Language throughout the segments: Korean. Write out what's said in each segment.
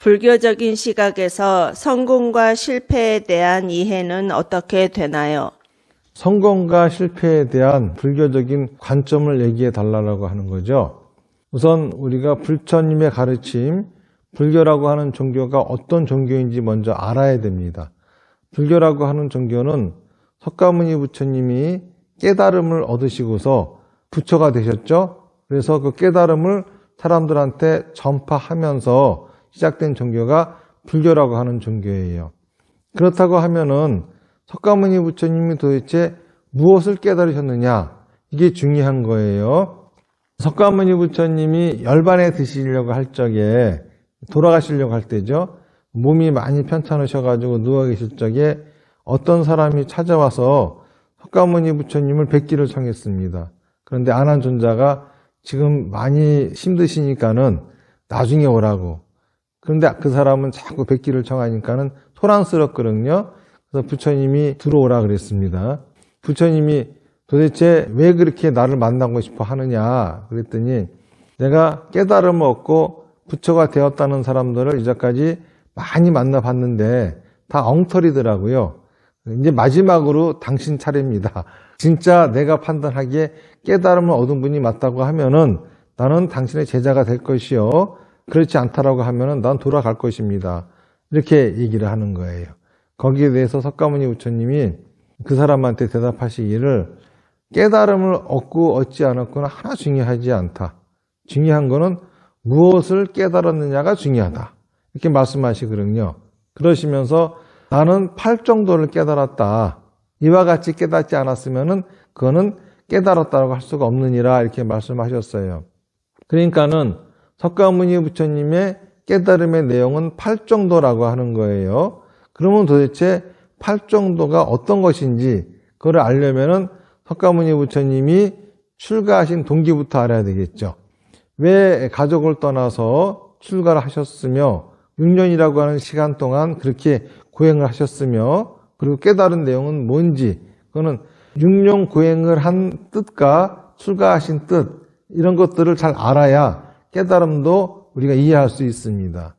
불교적인 시각에서 성공과 실패에 대한 이해는 어떻게 되나요? 성공과 실패에 대한 불교적인 관점을 얘기해 달라고 하는 거죠. 우선 우리가 부처님의 가르침, 불교라고 하는 종교가 어떤 종교인지 먼저 알아야 됩니다. 불교라고 하는 종교는 석가모니 부처님이 깨달음을 얻으시고서 부처가 되셨죠. 그래서 그 깨달음을 사람들한테 전파하면서 시작된 종교가 불교라고 하는 종교예요. 그렇다고 하면은 석가모니 부처님이 도대체 무엇을 깨달으셨느냐, 이게 중요한 거예요. 석가모니 부처님이 열반에 드시려고 할 적에, 돌아가시려고 할 때죠. 몸이 많이 편찮으셔가지고 누워 계실 적에 어떤 사람이 찾아와서 석가모니 부처님을 뵙기를 청했습니다. 그런데 아난존자가 지금 많이 힘드시니까는 나중에 오라고. 그런데 그 사람은 자꾸 뵙기를 청하니까는 소란스럽거든요. 그래서 부처님이 들어오라 그랬습니다. 부처님이 도대체 왜 그렇게 나를 만나고 싶어 하느냐 그랬더니, 내가 깨달음을 얻고 부처가 되었다는 사람들을 이제까지 많이 만나봤는데 다 엉터리더라고요. 이제 마지막으로 당신 차례입니다. 진짜 내가 판단하기에 깨달음을 얻은 분이 맞다고 하면은 나는 당신의 제자가 될 것이요, 그렇지 않다라고 하면은 난 돌아갈 것입니다. 이렇게 얘기를 하는 거예요. 거기에 대해서 석가모니 부처님이 그 사람한테 대답하시기를, 깨달음을 얻고 얻지 않았거나 하나 중요하지 않다. 중요한 거는 무엇을 깨달았느냐가 중요하다. 이렇게 말씀하시거든요. 그러시면서 나는 팔정도를 깨달았다. 이와 같이 깨닫지 않았으면은 그거는 깨달았다고 할 수가 없느니라, 이렇게 말씀하셨어요. 그러니까는 석가모니 부처님의 깨달음의 내용은 팔정도라고 하는 거예요. 그러면 도대체 팔정도가 어떤 것인지 그걸 알려면은 석가모니 부처님이 출가하신 동기부터 알아야 되겠죠. 왜 가족을 떠나서 출가를 하셨으며 6년이라고 하는 시간 동안 그렇게 고행을 하셨으며, 그리고 깨달은 내용은 뭔지, 그거는 6년 고행을 한 뜻과 출가하신 뜻, 이런 것들을 잘 알아야 깨달음도 우리가 이해할 수 있습니다.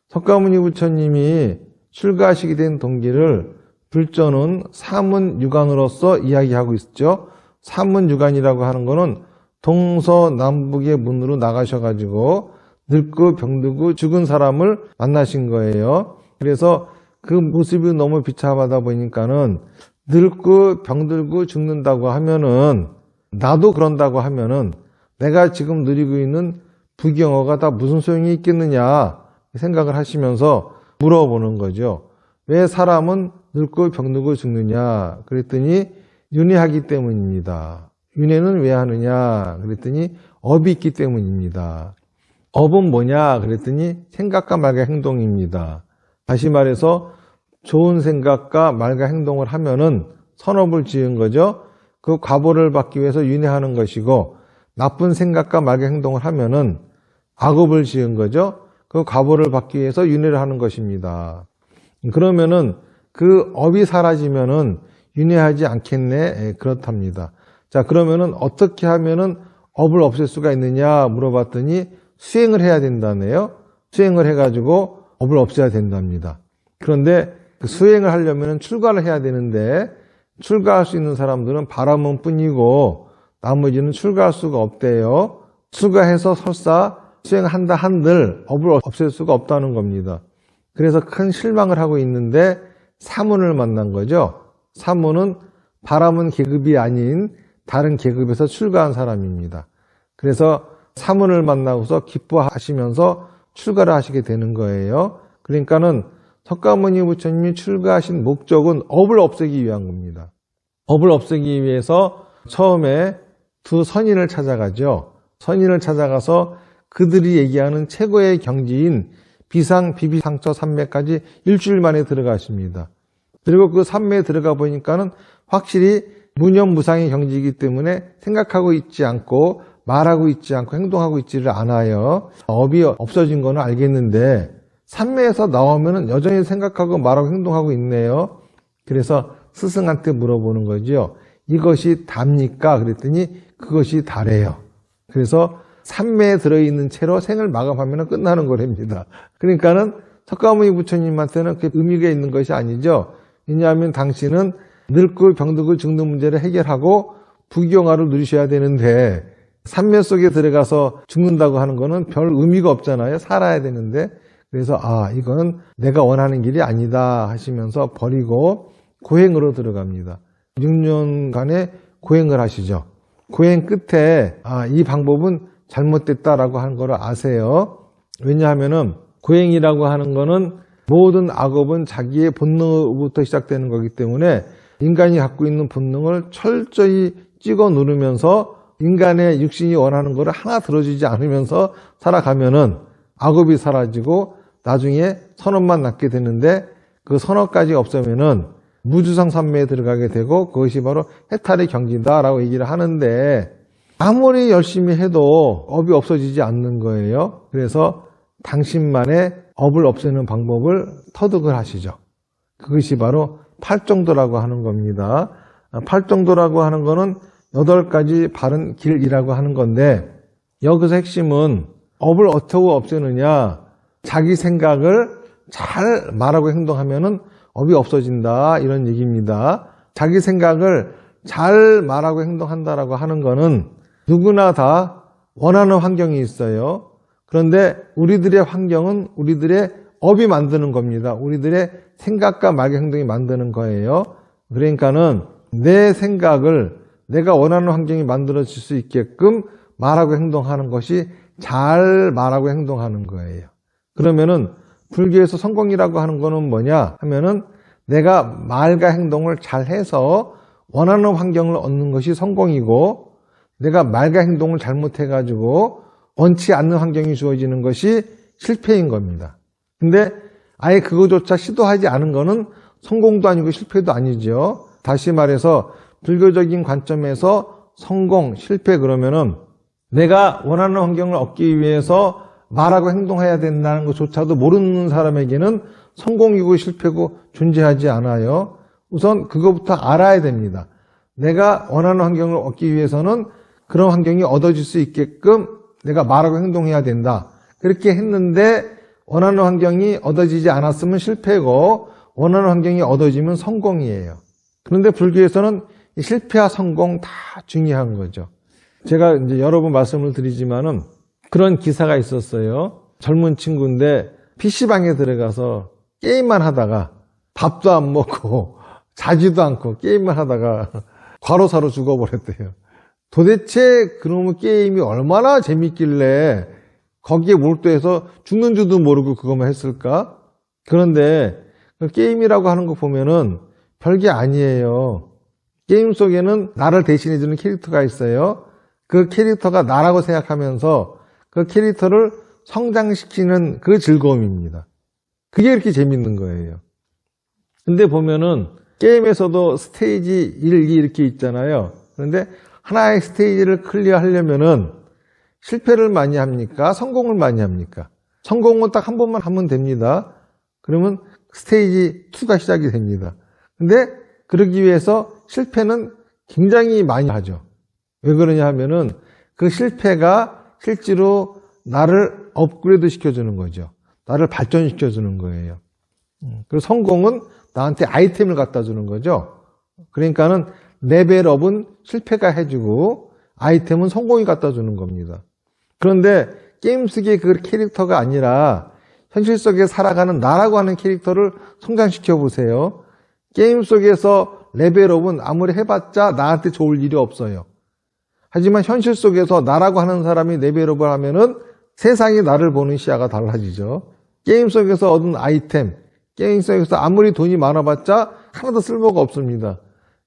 석가모니 부처님이 출가하시게 된 동기를 불조는 사문유관으로서 이야기하고 있죠. 사문유관이라고 하는 거는 동서남북의 문으로 나가셔가지고 늙고 병들고 죽은 사람을 만나신 거예요. 그래서 그 모습이 너무 비참하다 보니까는 늙고 병들고 죽는다고 하면은, 나도 그런다고 하면은 내가 지금 누리고 있는 부경어가 다 무슨 소용이 있겠느냐 생각을 하시면서 물어보는 거죠. 왜 사람은 늙고 병들고 죽느냐 그랬더니 윤회하기 때문입니다. 윤회는 왜 하느냐 그랬더니 업이 있기 때문입니다. 업은 뭐냐 그랬더니 생각과 말과 행동입니다. 다시 말해서 좋은 생각과 말과 행동을 하면은 선업을 지은 거죠. 그 과보를 받기 위해서 윤회하는 것이고, 나쁜 생각과 말과 행동을 하면은 악업을 지은 거죠. 그 과보를 받기 위해서 윤회를 하는 것입니다. 그러면은 그 업이 사라지면은 윤회하지 않겠네, 그렇답니다. 자, 그러면은 어떻게 하면은 업을 없앨 수가 있느냐 물어봤더니 수행을 해야 된다네요. 수행을 해가지고 업을 없애야 된답니다. 그런데 그 수행을 하려면 출가를 해야 되는데, 출가할 수 있는 사람들은 바라문 뿐이고 나머지는 출가할 수가 없대요. 출가해서 설사 수행한다 한들 업을 없앨 수가 없다는 겁니다. 그래서 큰 실망을 하고 있는데 사문을 만난 거죠. 사문은 바라문 계급이 아닌 다른 계급에서 출가한 사람입니다. 그래서 사문을 만나고서 기뻐하시면서 출가를 하시게 되는 거예요. 그러니까는 석가모니 부처님이 출가하신 목적은 업을 없애기 위한 겁니다. 업을 없애기 위해서 처음에 두 선인을 찾아가죠. 선인을 찾아가서 그들이 얘기하는 최고의 경지인 비상, 비비상처 산매까지 일주일 만에 들어가십니다. 그리고 그 산매에 들어가 보니까는 확실히 무념무상의 경지이기 때문에 생각하고 있지 않고 말하고 있지 않고 행동하고 있지를 않아요. 업이 없어진 거는 알겠는데 산매에서 나오면은 여전히 생각하고 말하고 행동하고 있네요. 그래서 스승한테 물어보는 거죠. 이것이 답니까? 그랬더니 그것이 다래요. 그래서 산매에 들어있는 채로 생을 마감하면 끝나는 거랍니다. 그러니까는 석가모니 부처님한테는 그게 의미가 있는 것이 아니죠. 왜냐하면 당신은 늙고 병들고 죽는 문제를 해결하고 부귀영화를 누리셔야 되는데 산매 속에 들어가서 죽는다고 하는 거는 별 의미가 없잖아요. 살아야 되는데. 그래서 이거는 내가 원하는 길이 아니다 하시면서 버리고 고행으로 들어갑니다. 6년간의 고행을 하시죠. 고행 끝에 이 방법은 잘못됐다라고 하는 걸 아세요. 왜냐하면은 고행이라고 하는 거는 모든 악업은 자기의 본능부터 시작되는 거기 때문에 인간이 갖고 있는 본능을 철저히 찍어 누르면서 인간의 육신이 원하는 것을 하나 들어주지 않으면서 살아가면은 악업이 사라지고 나중에 선업만 낳게 되는데 그 선업까지 없으면은 무주상 산매에 들어가게 되고 그것이 바로 해탈의 경지다라고 얘기를 하는데 아무리 열심히 해도 업이 없어지지 않는 거예요. 그래서 당신만의 업을 없애는 방법을 터득을 하시죠. 그것이 바로 팔정도라고 하는 겁니다. 팔정도라고 하는 거는 8가지 바른 길이라고 하는 건데 여기서 핵심은 업을 어떻게 없애느냐, 자기 생각을 잘 말하고 행동하면은 업이 없어진다 이런 얘기입니다. 자기 생각을 잘 말하고 행동한다라고 하는 거는 누구나 다 원하는 환경이 있어요. 그런데 우리들의 환경은 우리들의 업이 만드는 겁니다. 우리들의 생각과 말과 행동이 만드는 거예요. 그러니까는 내 생각을 내가 원하는 환경이 만들어질 수 있게끔 말하고 행동하는 것이 잘 말하고 행동하는 거예요. 그러면은 불교에서 성공이라고 하는 거는 뭐냐 하면은 내가 말과 행동을 잘 해서 원하는 환경을 얻는 것이 성공이고 내가 말과 행동을 잘못해가지고 원치 않는 환경이 주어지는 것이 실패인 겁니다. 근데 아예 그거조차 시도하지 않은 거는 성공도 아니고 실패도 아니죠. 다시 말해서 불교적인 관점에서 성공, 실패 그러면은 내가 원하는 환경을 얻기 위해서 말하고 행동해야 된다는 것조차도 모르는 사람에게는 성공이고 실패고 존재하지 않아요. 우선 그거부터 알아야 됩니다. 내가 원하는 환경을 얻기 위해서는 그런 환경이 얻어질 수 있게끔 내가 말하고 행동해야 된다. 그렇게 했는데 원하는 환경이 얻어지지 않았으면 실패고 원하는 환경이 얻어지면 성공이에요. 그런데 불교에서는 실패와 성공 다 중요한 거죠. 제가 이제 여러 번 말씀을 드리지만은 그런 기사가 있었어요. 젊은 친구인데 PC방에 들어가서 게임만 하다가 밥도 안 먹고 자지도 않고 게임만 하다가 과로사로 죽어버렸대요. 도대체 그놈의 게임이 얼마나 재밌길래 거기에 몰두해서 죽는 줄도 모르고 그것만 했을까? 그런데 그 게임이라고 하는 거 보면은 별게 아니에요. 게임 속에는 나를 대신해주는 캐릭터가 있어요. 그 캐릭터가 나라고 생각하면서 그 캐릭터를 성장시키는 그 즐거움입니다. 그게 이렇게 재밌는 거예요. 근데 보면은 게임에서도 스테이지 1, 2 이렇게 있잖아요. 그런데 하나의 스테이지를 클리어하려면은 실패를 많이 합니까? 성공을 많이 합니까? 성공은 딱 한 번만 하면 됩니다. 그러면 스테이지 2가 시작이 됩니다. 근데 그러기 위해서 실패는 굉장히 많이 하죠. 왜 그러냐 하면은 그 실패가 실제로 나를 업그레이드 시켜주는 거죠. 나를 발전시켜주는 거예요. 그리고 성공은 나한테 아이템을 갖다 주는 거죠. 그러니까는 레벨업은 실패가 해주고 아이템은 성공이 갖다 주는 겁니다. 그런데 게임 속의 그 캐릭터가 아니라 현실 속에 살아가는 나라고 하는 캐릭터를 성장시켜 보세요. 게임 속에서 레벨업은 아무리 해봤자 나한테 좋을 일이 없어요. 하지만 현실 속에서 나라고 하는 사람이 레벨업을 하면은 세상이 나를 보는 시야가 달라지죠. 게임 속에서 얻은 아이템, 게임 속에서 아무리 돈이 많아봤자 하나도 쓸모가 없습니다.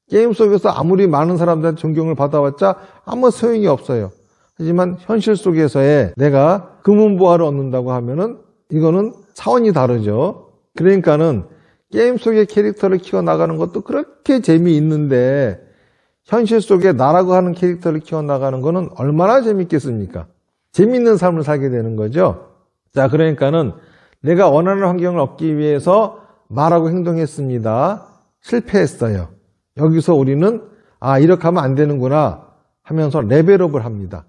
게임 속에서 아무리 많은 사람들한테 존경을 받아봤자 아무 소용이 없어요. 하지만 현실 속에서의 내가 금은보화를 얻는다고 하면은 이거는 차원이 다르죠. 그러니까는 게임 속의 캐릭터를 키워나가는 것도 그렇게 재미있는데 현실 속에 나라고 하는 캐릭터를 키워나가는 거는 얼마나 재밌겠습니까? 재밌는 삶을 살게 되는 거죠. 자, 그러니까는 내가 원하는 환경을 얻기 위해서 말하고 행동했습니다. 실패했어요. 여기서 우리는 이렇게 하면 안 되는구나 하면서 레벨업을 합니다.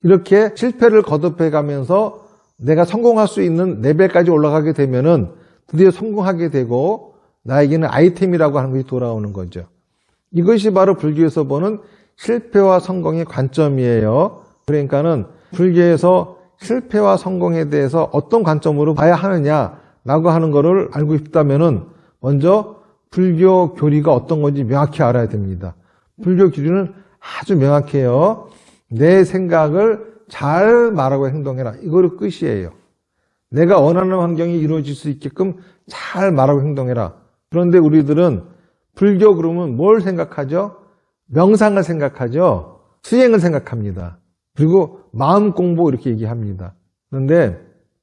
이렇게 실패를 거듭해 가면서 내가 성공할 수 있는 레벨까지 올라가게 되면은 드디어 성공하게 되고 나에게는 아이템이라고 하는 것이 돌아오는 거죠. 이것이 바로 불교에서 보는 실패와 성공의 관점이에요. 그러니까는 불교에서 실패와 성공에 대해서 어떤 관점으로 봐야 하느냐라고 하는 것을 알고 싶다면은 먼저 불교 교리가 어떤 건지 명확히 알아야 됩니다. 불교 교리는 아주 명확해요. 내 생각을 잘 말하고 행동해라. 이거로 끝이에요. 내가 원하는 환경이 이루어질 수 있게끔 잘 말하고 행동해라. 그런데 우리들은 불교 그러면 뭘 생각하죠? 명상을 생각하죠. 수행을 생각합니다. 그리고 마음 공부 이렇게 얘기합니다. 그런데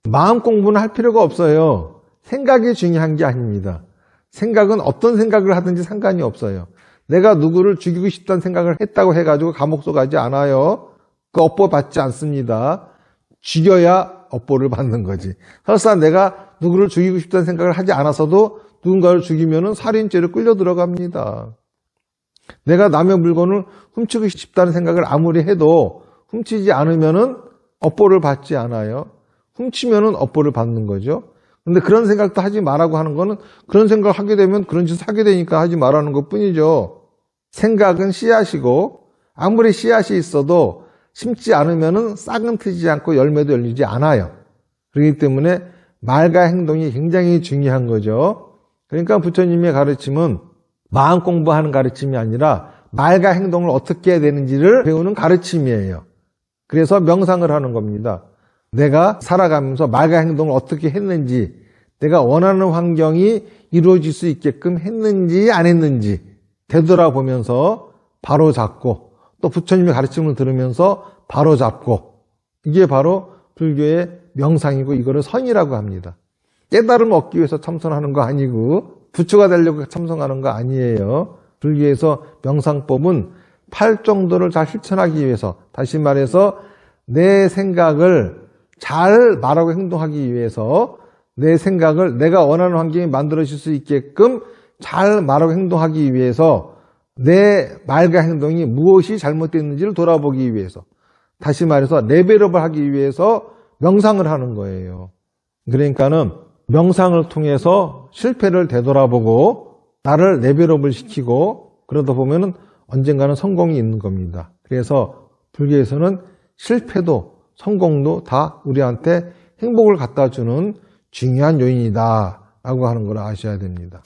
마음 공부는 할 필요가 없어요. 생각이 중요한 게 아닙니다. 생각은 어떤 생각을 하든지 상관이 없어요. 내가 누구를 죽이고 싶다는 생각을 했다고 해가지고 감옥소 가지 않아요. 그 업보 받지 않습니다. 죽여야 업보를 받는 거지. 설사 내가 누구를 죽이고 싶다는 생각을 하지 않았어도 누군가를 죽이면은 살인죄로 끌려 들어갑니다. 내가 남의 물건을 훔치고 싶다는 생각을 아무리 해도 훔치지 않으면은 업보를 받지 않아요. 훔치면은 업보를 받는 거죠. 근데 그런 생각도 하지 말라고 하는 거는 그런 생각을 하게 되면 그런 짓을 하게 되니까 하지 말라는 것 뿐이죠. 생각은 씨앗이고 아무리 씨앗이 있어도 심지 않으면은 싹은 트지 않고 열매도 열리지 않아요. 그렇기 때문에 말과 행동이 굉장히 중요한 거죠. 그러니까 부처님의 가르침은 마음 공부하는 가르침이 아니라 말과 행동을 어떻게 해야 되는지를 배우는 가르침이에요. 그래서 명상을 하는 겁니다. 내가 살아가면서 말과 행동을 어떻게 했는지, 내가 원하는 환경이 이루어질 수 있게끔 했는지 안 했는지 되돌아보면서 바로잡고 또 부처님의 가르침을 들으면서 바로잡고, 이게 바로 불교의 명상이고 이거를 선이라고 합니다. 깨달음 얻기 위해서 참선하는 거 아니고 부처가 되려고 참선하는 거 아니에요. 불교에서 명상법은 8정도를 잘 실천하기 위해서, 다시 말해서 내 생각을 잘 말하고 행동하기 위해서, 내 생각을 내가 원하는 환경이 만들어질 수 있게끔 잘 말하고 행동하기 위해서, 내 말과 행동이 무엇이 잘못됐는지를 돌아보기 위해서, 다시 말해서 레벨업을 하기 위해서 명상을 하는 거예요. 그러니까는 명상을 통해서 실패를 되돌아보고 나를 레벨업을 시키고 그러다 보면은 언젠가는 성공이 있는 겁니다. 그래서 불교에서는 실패도 성공도 다 우리한테 행복을 갖다 주는 중요한 요인이다 라고 하는 걸 아셔야 됩니다.